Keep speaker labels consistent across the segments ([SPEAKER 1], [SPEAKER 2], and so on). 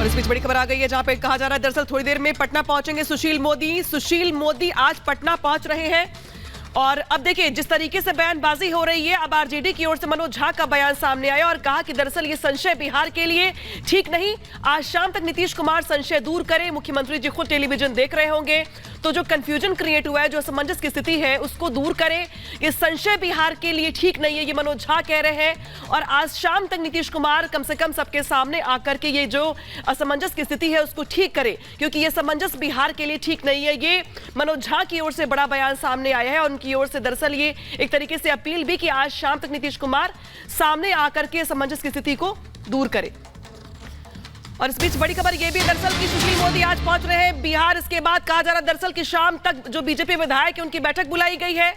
[SPEAKER 1] और इस बीच बड़ी खबर आ गई है जहां पे कहा जा रहा है दरअसल थोड़ी देर में पटना पहुंचेंगे सुशील मोदी। सुशील मोदी आज पटना पहुंच रहे हैं और अब देखिए जिस तरीके से बयानबाजी हो रही है, अब आरजेडी की ओर से मनोज झा का बयान सामने आया और कहा कि दरअसल ये संशय बिहार के लिए ठीक नहीं। आज शाम तक नीतीश कुमार संशय दूर करें। मुख्यमंत्री जी खुद टेलीविजन देख रहे होंगे तो जो कंफ्यूजन क्रिएट हुआ है, जो असमंजस की स्थिति है, उसको दूर करें। ये संशय बिहार के लिए ठीक नहीं है, ये मनोज झा कह रहे हैं। और आज शाम तक नीतीश कुमार कम से कम सबके सामने आकर के ये जो असमंजस की स्थिति है उसको ठीक करें, क्योंकि ये असमंजस बिहार के लिए ठीक नहीं है। ये मनोज झा की ओर से बड़ा बयान सामने आया है और उनकी ओर से दरअसल ये एक तरीके से अपील भी कि आज शाम तक नीतीश कुमार सामने आकर के असमंजस की स्थिति को दूर करें। और इस बीच बड़ी खबर यह भी दरअसल कि सुशील मोदी आज पहुंच रहे हैं बिहार। इसके बाद कहा जा रहा है दरअसल कि शाम तक जो बीजेपी विधायक है उनकी बैठक बुलाई गई है।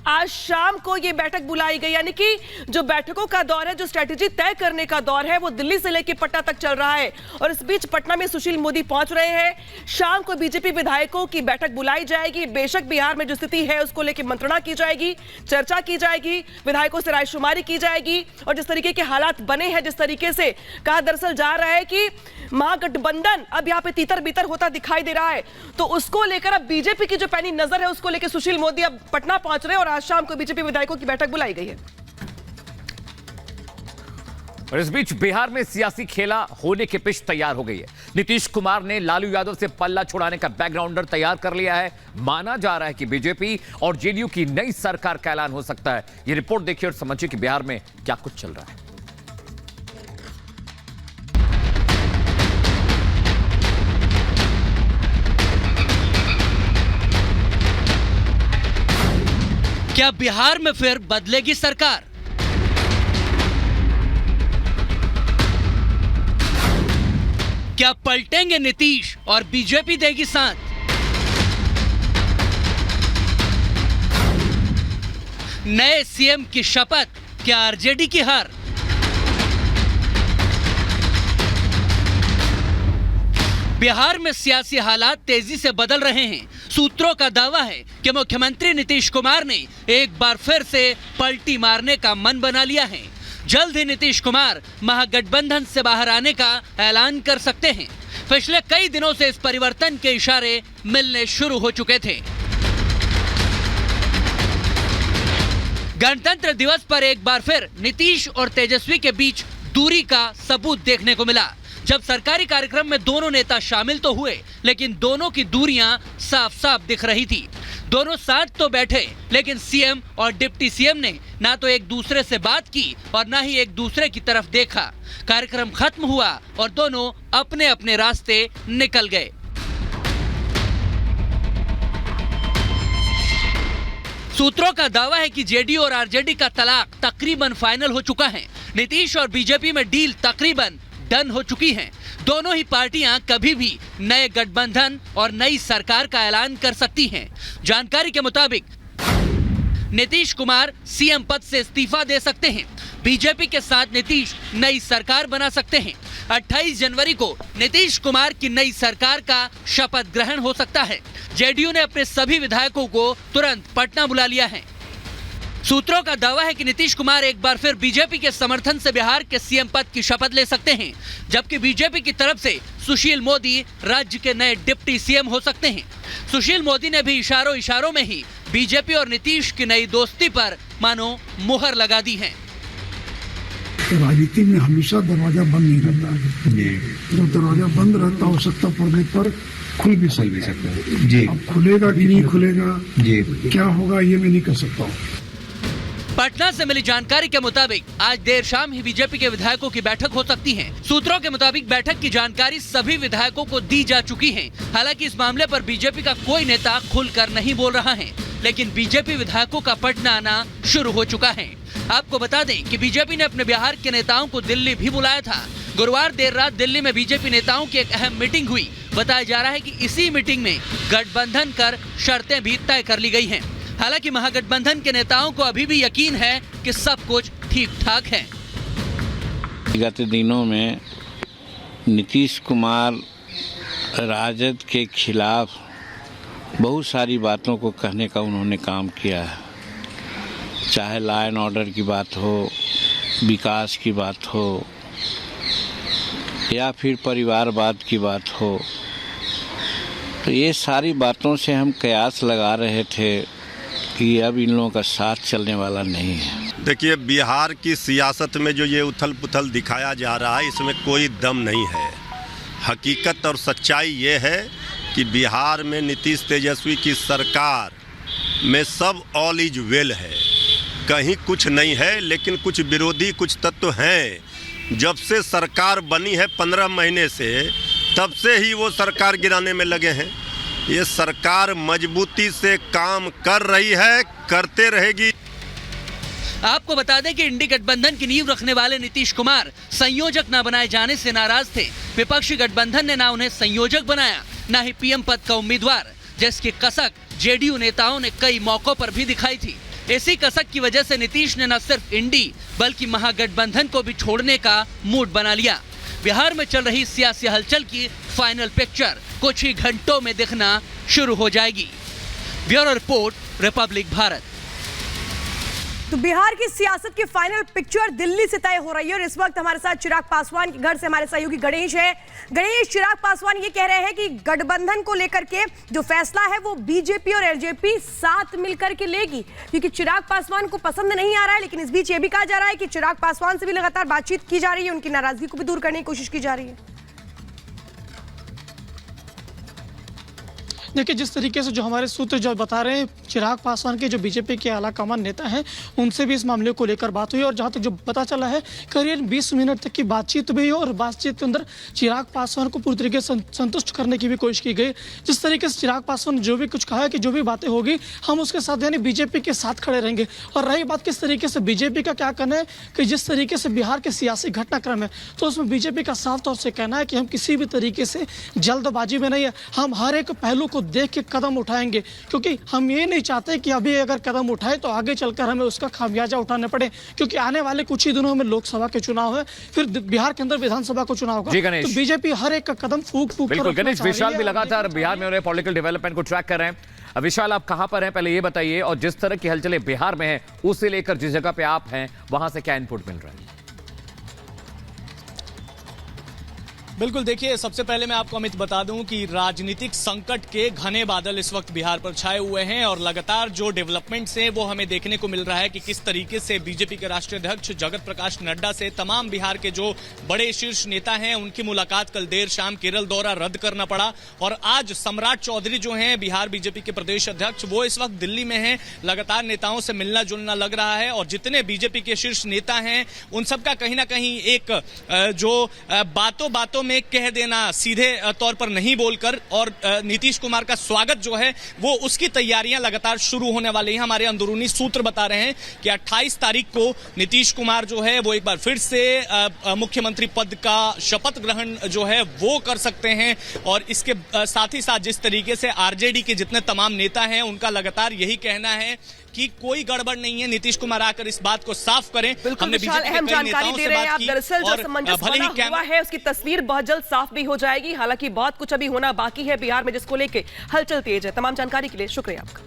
[SPEAKER 1] आज शाम को ये बैठक बुलाई गई, यानी कि जो बैठकों का दौर है, जो स्ट्रेटेजी तय करने का दौर है, वो दिल्ली से लेकर पटना तक चल रहा है। और इस बीच पटना में सुशील मोदी पहुंच रहे हैं। शाम को बीजेपी विधायकों की बैठक बुलाई जाएगी। बेशक बिहार में जो स्थिति है उसको लेकर मंत्रणा की जाएगी, चर्चा की जाएगी, विधायकों से रायशुमारी की जाएगी। और जिस तरीके के हालात बने हैं, जिस तरीके से कहा दरअसल जा रहा है कि महागठबंधन अब यहाँ पे तीतर बीतर होता दिखाई दे रहा है, तो उसको लेकर अब बीजेपी की जो पैनी नजर है उसको लेकर सुशील मोदी अब पटना पहुंच रहे हैं और आज शाम को बीजेपी विधायकों की बैठक बुलाई गई है।
[SPEAKER 2] और इस बीच बिहार में सियासी खेला होने की पिच तैयार हो गई है। नीतीश कुमार ने लालू यादव से पल्ला छुड़ाने का बैकग्राउंडर तैयार कर लिया है। माना जा रहा है कि बीजेपी और जेडीयू की नई सरकार का ऐलान हो सकता है। ये रिपोर्ट देखिए और समझिए कि बिहार में क्या कुछ चल रहा है।
[SPEAKER 3] क्या बिहार में फिर बदलेगी सरकार? क्या पलटेंगे नीतीश और बीजेपी देगी साथ? नए सीएम की शपथ, क्या आरजेडी की हार? बिहार में सियासी हालात तेजी से बदल रहे हैं। सूत्रों का दावा है कि मुख्यमंत्री नीतीश कुमार ने एक बार फिर से पलटी मारने का मन बना लिया है। जल्द ही नीतीश कुमार महागठबंधन से बाहर आने का ऐलान कर सकते हैं। पिछले कई दिनों से इस परिवर्तन के इशारे मिलने शुरू हो चुके थे। गणतंत्र दिवस पर एक बार फिर नीतीश और तेजस्वी के बीच दूरी का सबूत देखने को मिला। जब सरकारी कार्यक्रम में दोनों नेता शामिल तो हुए, लेकिन दोनों की दूरियां साफ साफ दिख रही थी। दोनों साथ तो बैठे, लेकिन सीएम और डिप्टी सीएम ने ना तो एक दूसरे से बात की और ना ही एक दूसरे की तरफ देखा। कार्यक्रम खत्म हुआ और दोनों अपने अपने रास्ते निकल गए। सूत्रों का दावा है कि जेडीयू और आरजेडी का तलाक तकरीबन फाइनल हो चुका है। नीतीश और बीजेपी में डील तकरीबन डन हो चुकी हैं। दोनों ही पार्टियां कभी भी नए गठबंधन और नई सरकार का ऐलान कर सकती हैं। जानकारी के मुताबिक नीतीश कुमार सीएम पद से इस्तीफा दे सकते हैं। बीजेपी के साथ नीतीश नई सरकार बना सकते हैं। 28 जनवरी को नीतीश कुमार की नई सरकार का शपथ ग्रहण हो सकता है। जेडीयू ने अपने सभी विधायकों को तुरंत पटना बुला लिया है। सूत्रों का दावा है कि नीतीश कुमार एक बार फिर बीजेपी के समर्थन से बिहार के सीएम पद की शपथ ले सकते हैं, जबकि बीजेपी की तरफ से सुशील मोदी राज्य के नए डिप्टी सीएम हो सकते हैं। सुशील मोदी ने भी इशारों में ही बीजेपी और नीतीश की नई दोस्ती पर मानो मुहर लगा दी है।
[SPEAKER 4] राजनीति में हमेशा दरवाजा बंद नहीं रहता है। जब दरवाजा बंद रहता, आवश्यकता पड़ने पर खुल भी सकता है जी। अब खुलेगा कि नहीं खुलेगा जी, क्या होगा ये मैं नहीं कह सकता हूँ।
[SPEAKER 3] पटना से मिली जानकारी के मुताबिक आज देर शाम ही बीजेपी के विधायकों की बैठक हो सकती है। सूत्रों के मुताबिक बैठक की जानकारी सभी विधायकों को दी जा चुकी है। हालांकि इस मामले पर बीजेपी का कोई नेता खुलकर नहीं बोल रहा है, लेकिन बीजेपी विधायकों का पटना आना शुरू हो चुका है। आपको बता दें कि बीजेपी ने अपने बिहार के नेताओं को दिल्ली भी बुलाया था। गुरुवार देर रात दिल्ली में बीजेपी नेताओं की एक अहम मीटिंग हुई। बताया जा रहा है कि इसी मीटिंग में गठबंधन कर शर्तें भी तय कर ली गई हैं। हालांकि महागठबंधन के नेताओं को अभी भी यकीन है कि सब कुछ ठीक ठाक है।
[SPEAKER 5] विगत दिनों में नीतीश कुमार राजद के खिलाफ बहुत सारी बातों को कहने का उन्होंने काम किया है। चाहे लॉ एंड ऑर्डर की बात हो, विकास की बात हो, या फिर परिवारवाद की बात हो, तो ये सारी बातों से हम कयास लगा रहे थे कि अब इन लोगों का साथ चलने वाला नहीं है।
[SPEAKER 6] देखिए, बिहार की सियासत में जो ये उथल पुथल दिखाया जा रहा है, इसमें कोई दम नहीं है। हकीकत और सच्चाई ये है कि बिहार में नीतीश तेजस्वी की सरकार में सब ऑल इज वेल है, कहीं कुछ नहीं है। लेकिन कुछ विरोधी कुछ तत्व हैं, जब से सरकार बनी है 15 महीने से, तब से ही वो सरकार गिराने में लगे हैं। ये सरकार मजबूती से काम कर रही है, करते रहेगी।
[SPEAKER 3] आपको बता दें कि इंडी गठबंधन की नींव रखने वाले नीतीश कुमार संयोजक न बनाए जाने से नाराज थे। विपक्षी गठबंधन ने ना उन्हें संयोजक बनाया, ना ही पीएम पद का उम्मीदवार, जिसकी कसक जेडीयू नेताओं ने कई मौकों पर भी दिखाई थी। इसी कसक की वजह से नीतीश ने न सिर्फ इंडी बल्कि महागठबंधन को भी छोड़ने का मूड बना लिया। बिहार में चल रही सियासी हलचल की फाइनल पिक्चर कुछ ही घंटों में दिखना शुरू हो जाएगी। Bureau report, Republic Bharat.
[SPEAKER 7] तो बिहार की सियासत की फाइनल पिक्चर दिल्ली से तय हो रही है और इस वक्त हमारे साथ चिराग पासवान के घर से हमारे सहयोगी गणेश है। गणेश, चिराग पासवान ये कह रहे हैं कि गठबंधन को लेकर के जो फैसला है वो बीजेपी और एलजेपी साथ मिलकर के लेगी, क्योंकि चिराग पासवान को पसंद नहीं आ रहा है। लेकिन इस बीच ये भी कहा जा रहा है कि चिराग पासवान से भी लगातार बातचीत की जा रही है, उनकी नाराजगी को भी दूर करने की कोशिश की जा रही है।
[SPEAKER 8] देखिए, जिस तरीके से जो हमारे सूत्र जो बता रहे हैं, चिराग पासवान के जो बीजेपी के आलाकमान नेता हैं, उनसे भी इस मामले को लेकर बात हुई और जहां तक जो पता चला है करीब 20 मिनट तक की बातचीत हुई और बातचीत के अंदर चिराग पासवान को पूरी तरीके से संतुष्ट करने की भी कोशिश की गई। जिस तरीके से चिराग पासवान ने जो भी कुछ कहा है कि जो भी बातें होगी हम उसके साथ यानी बीजेपी के साथ खड़े रहेंगे। और रही बात किस तरीके से बीजेपी का क्या कहना है कि जिस तरीके से बिहार के सियासी घटनाक्रम है, तो उसमें बीजेपी का साफ तौर से कहना है कि हम किसी भी तरीके से जल्दबाजी में नहीं है, हम हर एक पहलू को देख के कदम उठाएंगे, क्योंकि हम ये नहीं चाहते कि अभी अगर कदम उठाए तो आगे चलकर हमें उसका खामियाजा उठाना पड़े, क्योंकि आने वाले कुछ ही दिनों में लोकसभा के चुनाव है, फिर बिहार के अंदर विधानसभा को चुनाव होगा। तो बीजेपी हर एक का कदम फूक फूक
[SPEAKER 2] बिल्कुल गणेश, विशाल भी लगातार बिहार में हो रहे पॉलिटिकल डेवलपमेंट को ट्रैक कर रहे हैं। अब विशाल, आप कहां पर हैं पहले ये बताइए, और जिस तरह की हलचलें बिहार में है उसे लेकर जिस जगह पे आप हैं वहां से क्या इनपुट मिल रहा है?
[SPEAKER 9] बिल्कुल, देखिए, सबसे पहले मैं आपको अमित बता दूं कि राजनीतिक संकट के घने बादल इस वक्त बिहार पर छाए हुए हैं और लगातार जो डेवलपमेंट्स हैं वो हमें देखने को मिल रहा है कि किस तरीके से बीजेपी के राष्ट्रीय अध्यक्ष जगत प्रकाश नड्डा से तमाम बिहार के जो बड़े शीर्ष नेता हैं उनकी मुलाकात कल देर शाम केरल दौरा रद्द करना पड़ा और आज सम्राट चौधरी जो हैं बिहार बीजेपी के प्रदेश अध्यक्ष, वो इस वक्त दिल्ली में हैं, लगातार नेताओं से मिलना जुलना लग रहा है और जितने बीजेपी के शीर्ष नेता हैं उन सबका कहीं ना कहीं एक जो बातों बातों में कह देना, सीधे तौर पर नहीं बोलकर, और नीतीश कुमार का स्वागत जो है वो उसकी तैयारियां लगातार शुरू होने वाली हैं। हमारे अंदरूनी सूत्र बता रहे हैं कि 28 तारीख को नीतीश कुमार जो है वो एक बार फिर से मुख्यमंत्री पद का शपथ ग्रहण जो है वो कर सकते हैं और इसके साथ ही साथ जिस तरीके से आरजेडी के जितने तमाम नेता हैं उनका लगातार यही कहना है कि कोई गड़बड़ नहीं है, नीतीश कुमार आकर इस बात को साफ करें।
[SPEAKER 1] हमने अहम जानकारी दे रहे हैं आप। दरअसल जो असमंजस बना हुआ है उसकी तस्वीर बहुत जल्द साफ भी हो जाएगी। हालांकि बहुत कुछ अभी होना बाकी है बिहार में, जिसको लेके हलचल तेज है। तमाम जानकारी के लिए शुक्रिया आपका।